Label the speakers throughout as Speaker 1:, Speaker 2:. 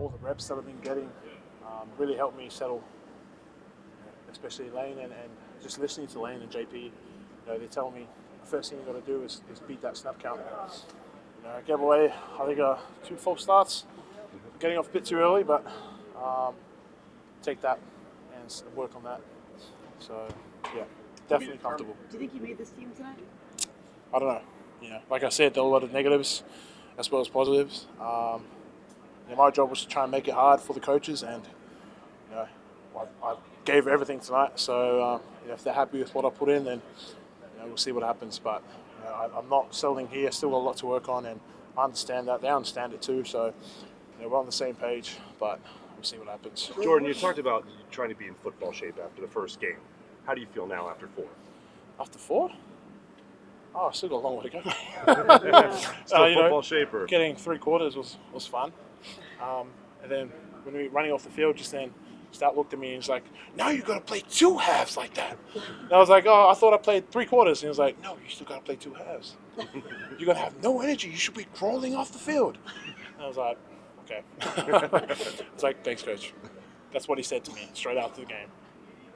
Speaker 1: all the reps that I've been getting really helped me settle, especially Lane and just listening to Lane and JP. They tell me the first thing you got to do is beat that snap count. I gave away, I think, 2 false starts, getting off a bit too early, but take that and work on that. So, yeah, definitely comfortable.
Speaker 2: Do you think you made this team tonight?
Speaker 1: I don't know. Like I said, there were a lot of negatives as well as positives. My job was to try and make it hard for the coaches, and I gave everything tonight. So if they're happy with what I put in, then we'll see what happens. But I'm not settling here. Still got a lot to work on, and I understand that. They understand it too. So we're on the same page. But we'll see what happens.
Speaker 3: Jordan, you talked about trying to be in football shape after the first game. How do you feel now after 4?
Speaker 1: After 4? Oh, I still got a long way to go.
Speaker 3: Still football shape? Or?
Speaker 1: Getting 3 quarters was fun. And then when we were running off the field just then, Stout looked at me and he's like, now you got to play 2 halves like that. And I was like, oh, I thought I played 3 quarters. And he was like, no, you still got to play 2 halves. You're going to have no energy. You should be crawling off the field. And I was like, okay. It's like, thanks, coach. That's what he said to me straight after the game.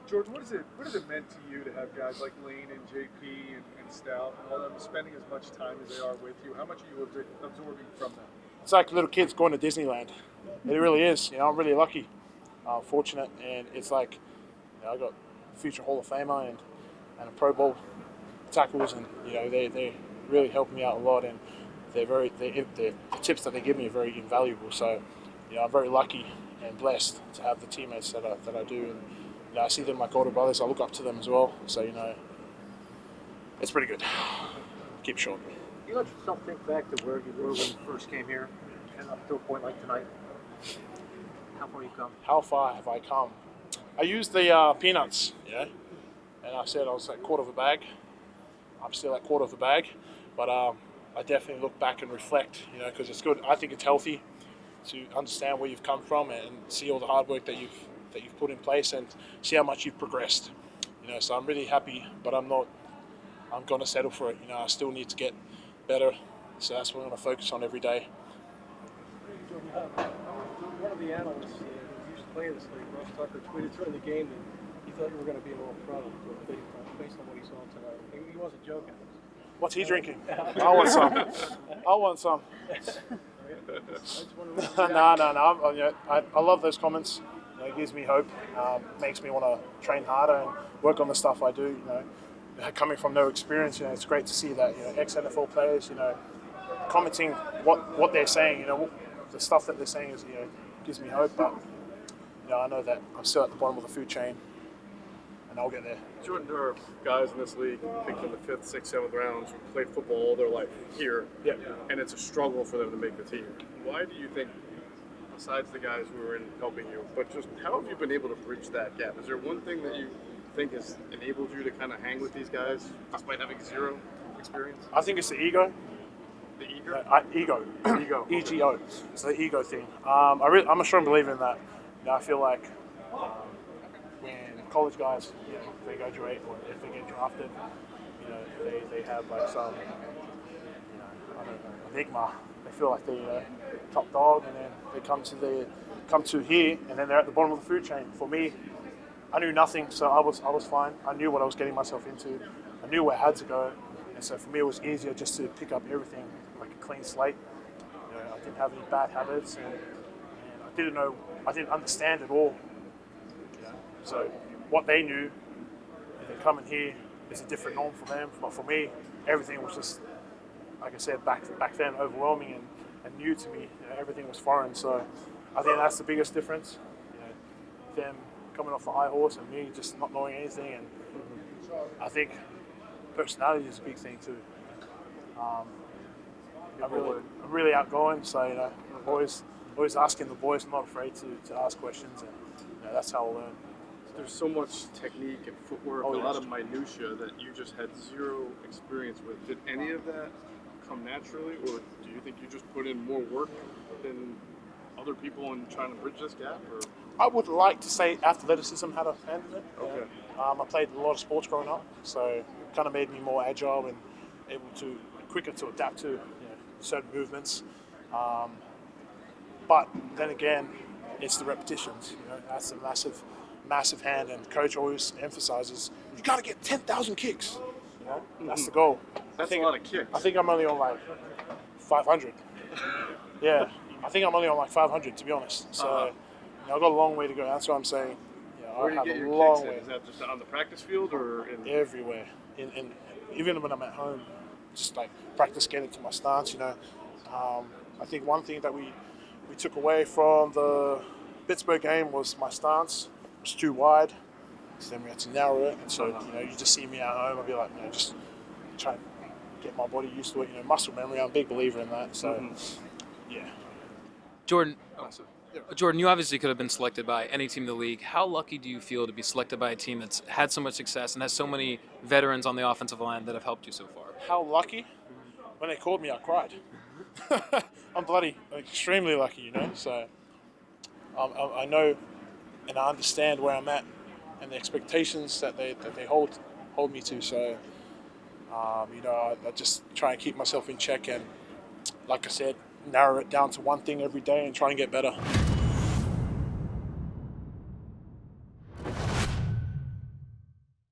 Speaker 4: Jordan, what has it meant to you to have guys like Lane and JP and Stout and all them spending as much time as they are with you? How much are you absorbing from them?
Speaker 1: It's like little kids going to Disneyland. It really is. I'm really lucky, fortunate, and it's like I got a future Hall of Famer and a Pro Bowl tackles, and they really help me out a lot, and the tips that they give me are very invaluable. So I'm very lucky and blessed to have the teammates that I do, and I see them like older brothers. I look up to them as well. So it's pretty good. Keep short.
Speaker 5: You let yourself think back to where you were when you first came here and up to a point like tonight. How far you come?
Speaker 1: How far have I come? I used the peanuts, and I said I was at quarter of a bag. I'm still at quarter of a bag, but I definitely look back and reflect, because it's good. I think it's healthy to understand where you've come from and see all the hard work that you've put in place and see how much you've progressed. So I'm really happy, but I'm going to settle for it. I still need to get better, so that's what I'm going to focus on every day.
Speaker 6: One of the analysts who used to play in this league, Russ Tucker, tweeted during the game that he thought you were going to be an all-pro based on what he saw tonight. He wasn't joking.
Speaker 1: What's he drinking? I want some. No. I love those comments. It gives me hope. Makes me want to train harder and work on the stuff I do. Coming from no experience, it's great to see that ex-NFL players, commenting what they're saying. The stuff that they're saying is gives me hope. But I know that I'm still at the bottom of the food chain, and I'll get there.
Speaker 7: Jordan, there are guys in this league, picked in the 5th, 6th, 7th rounds, who played football all their life here, and it's a struggle for them to make the team. Why do you think, besides the guys who are in helping you, but just how have you been able to bridge that gap? Is there one thing that you think has enabled you to kind of hang with these guys despite having 0 experience?
Speaker 1: I think it's the ego.
Speaker 7: The ego?
Speaker 1: Ego.
Speaker 7: Ego.
Speaker 1: EGO. It's the ego thing. I'm a strong believer in that. I feel like when college guys, they graduate or if they get drafted, they have like some, I don't know, enigma. They feel like they're top dog, and then they come to here, and then they're at the bottom of the food chain. For me, I knew nothing, so I was fine. I knew what I was getting myself into. I knew where I had to go, and so for me it was easier just to pick up everything like a clean slate. I didn't have any bad habits, and I didn't understand it all. So what they knew, and then coming here is a different norm for them. But for me, everything was just, like I said, back then, overwhelming and new to me. Everything was foreign. So I think that's the biggest difference. Them coming off the high horse and me just not knowing anything. And I think personality is a big thing too. I'm really outgoing, so I'm always asking the boys. I'm not afraid to ask questions, and that's how I learn.
Speaker 7: There's so much technique and footwork, a lot of minutia that you just had 0 experience with. Did any of that come naturally, or do you think you just put in more work than other people in trying to bridge this gap? Or?
Speaker 1: I would like to say athleticism had a hand in it.
Speaker 7: Okay.
Speaker 1: I played a lot of sports growing up, so it kind of made me more agile and quicker to adapt to certain movements. But then again, it's the repetitions. That's a massive hand. And coach always emphasizes, you got to get 10,000 kicks. That's the goal.
Speaker 4: That's a lot of kicks.
Speaker 1: I think I'm only on like 500. Yeah, I think I'm only on like 500 to be honest. So I've got a long way to go. That's what I'm saying.
Speaker 7: Where do you
Speaker 1: I
Speaker 7: get
Speaker 1: have
Speaker 7: your
Speaker 1: a long
Speaker 7: kicks in?
Speaker 1: way.
Speaker 7: Is that just on the practice field or in?
Speaker 1: Everywhere. In even when I'm at home, just like practice getting to my stance. I think one thing that we took away from the Pittsburgh game was my stance was too wide. So then we had to narrow it. And so you just see me at home. I'll be like, just try and get my body used to it. Muscle memory. I'm a big believer in that. So yeah.
Speaker 2: Jordan, you obviously could have been selected by any team in the league. How lucky do you feel to be selected by a team that's had so much success and has so many veterans on the offensive line that have helped you so far?
Speaker 1: How lucky? When they called me, I cried. I'm bloody extremely lucky, So I know and I understand where I'm at and the expectations that they hold me to. So I just try and keep myself in check and, like I said, narrow it down to one thing every day and try and get better.